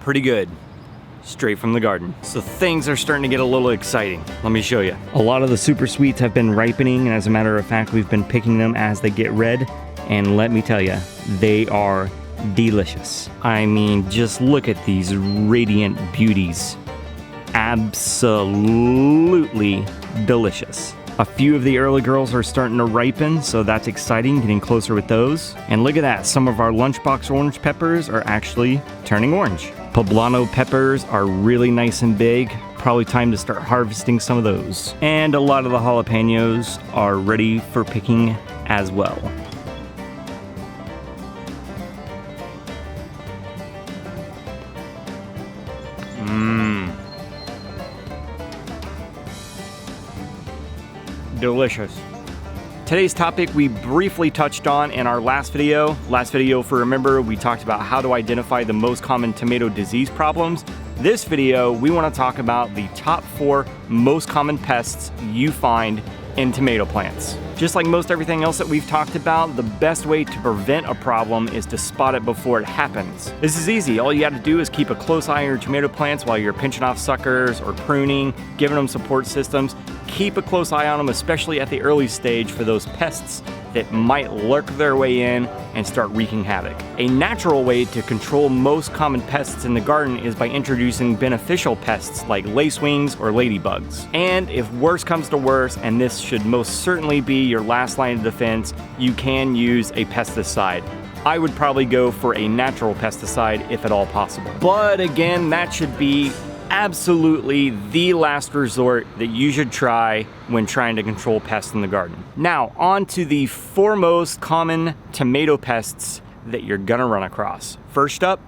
pretty good. Straight from the garden. So things are starting to get a little exciting. Let me show you. A lot of the super sweets have been ripening, and as a matter of fact, we've been picking them as they get red. And let me tell you, they are delicious. I mean, just look at these radiant beauties. Absolutely delicious. A few of the early girls are starting to ripen, so that's exciting, getting closer with those. And look at that, some of our lunchbox orange peppers are actually turning orange. Poblano peppers are really nice and big. Probably time to start harvesting some of those. And a lot of the jalapenos are ready for picking as well. Delicious. Today's topic we briefly touched on in our last video. Last video, if you remember, we talked about how to identify the most common tomato disease problems. This video, we want to talk about the top 4 most common pests you find in tomato plants. Just like most everything else that we've talked about, the best way to prevent a problem is to spot it before it happens. This is easy. All you got to do is keep a close eye on your tomato plants while you're pinching off suckers or pruning, giving them support systems. Keep a close eye on them, especially at the early stage, for those pests that might lurk their way in and start wreaking havoc. A natural way to control most common pests in the garden is by introducing beneficial pests like lacewings or ladybugs. And if worse comes to worse, and this should most certainly be your last line of defense, you can use a pesticide. I would probably go for a natural pesticide if at all possible. But again, that should be absolutely the last resort that you should try when trying to control pests in the garden. Now, on to the 4 most common tomato pests that you're gonna run across. First up,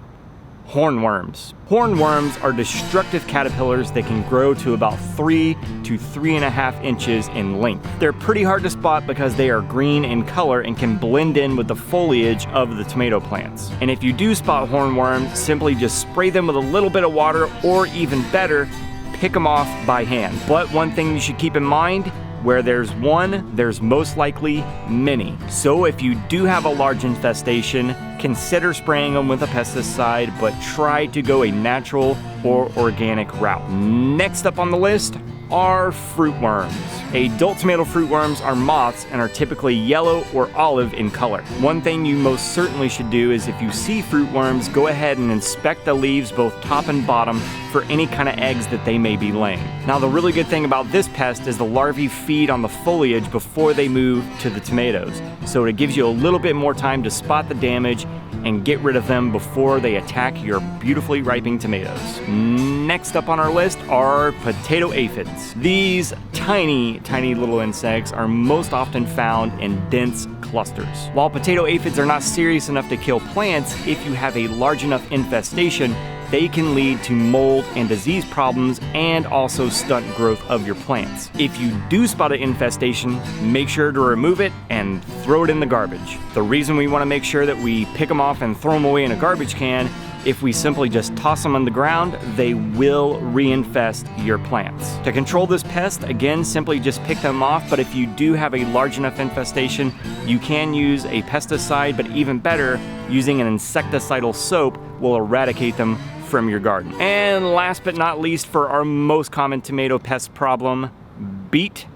hornworms. Hornworms are destructive caterpillars that can grow to about 3 to 3.5 inches in length. They're pretty hard to spot because they are green in color and can blend in with the foliage of the tomato plants. And if you do spot hornworms, simply just spray them with a little bit of water, or even better, pick them off by hand. But one thing you should keep in mind, where there's one, there's most likely many. So if you do have a large infestation, consider spraying them with a pesticide, but try to go a natural or organic route. Next up on the list are fruit worms. Adult tomato fruit worms are moths and are typically yellow or olive in color. One thing you most certainly should do is, if you see fruit worms, go ahead and inspect the leaves both top and bottom for any kind of eggs that they may be laying. Now, the really good thing about this pest is the larvae feed on the foliage before they move to the tomatoes, so it gives you a little bit more time to spot the damage and get rid of them before they attack your beautifully ripening tomatoes. Next up on our list are potato aphids. These tiny little insects are most often found in dense clusters. While potato aphids are not serious enough to kill plants, if you have a large enough infestation, they can lead to mold and disease problems and also stunt growth of your plants. If you do spot an infestation, make sure to remove it and throw it in the garbage. The reason we want to make sure that we pick them off and throw them away in a garbage can, if we simply just toss them on the ground, they will reinfest your plants. To control this pest, again, simply just pick them off, but if you do have a large enough infestation, you can use a pesticide, but even better, using an insecticidal soap will eradicate them from your garden. And last but not least, for our most common tomato pest problem, beet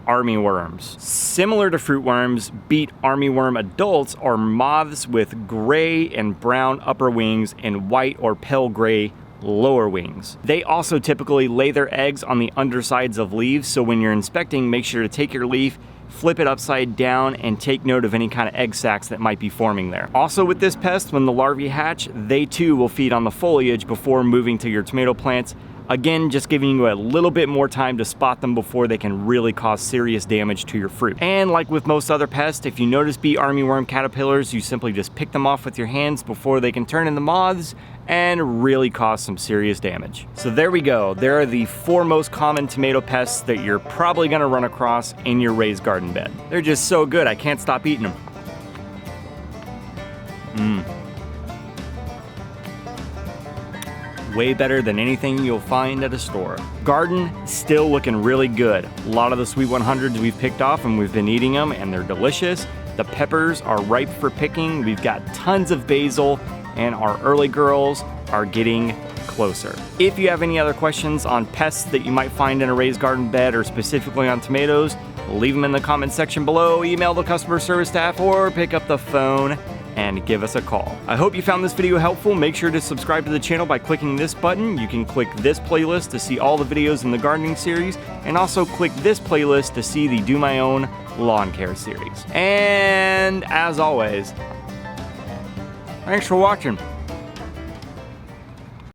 armyworms. Similar to fruit worms, beet armyworm adults are moths with gray and brown upper wings and white or pale gray lower wings. They also typically lay their eggs on the undersides of leaves, so when you're inspecting, make sure to take your leaf, flip it upside down, and take note of any kind of egg sacs that might be forming there. Also with this pest, when the larvae hatch, they too will feed on the foliage before moving to your tomato plants. Again, just giving you a little bit more time to spot them before they can really cause serious damage to your fruit. And like with most other pests, if you notice bee armyworm caterpillars, you simply just pick them off with your hands before they can turn into moths and really cause some serious damage. So there we go. There are the 4 most common tomato pests that you're probably gonna run across in your raised garden bed. They're just so good, I can't stop eating them. Way better than anything you'll find at a store. Garden still looking really good. A lot of the Sweet 100s we've picked off and we've been eating them and they're delicious. The peppers are ripe for picking. We've got tons of basil and our early girls are getting closer. If you have any other questions on pests that you might find in a raised garden bed or specifically on tomatoes, leave them in the comments section below, email the customer service staff, or pick up the phone and give us a call. I hope you found this video helpful. Make sure to subscribe to the channel by clicking this button. You can click this playlist to see all the videos in the gardening series, and also click this playlist to see the Do My Own Lawn Care series. And as always, thanks for watching.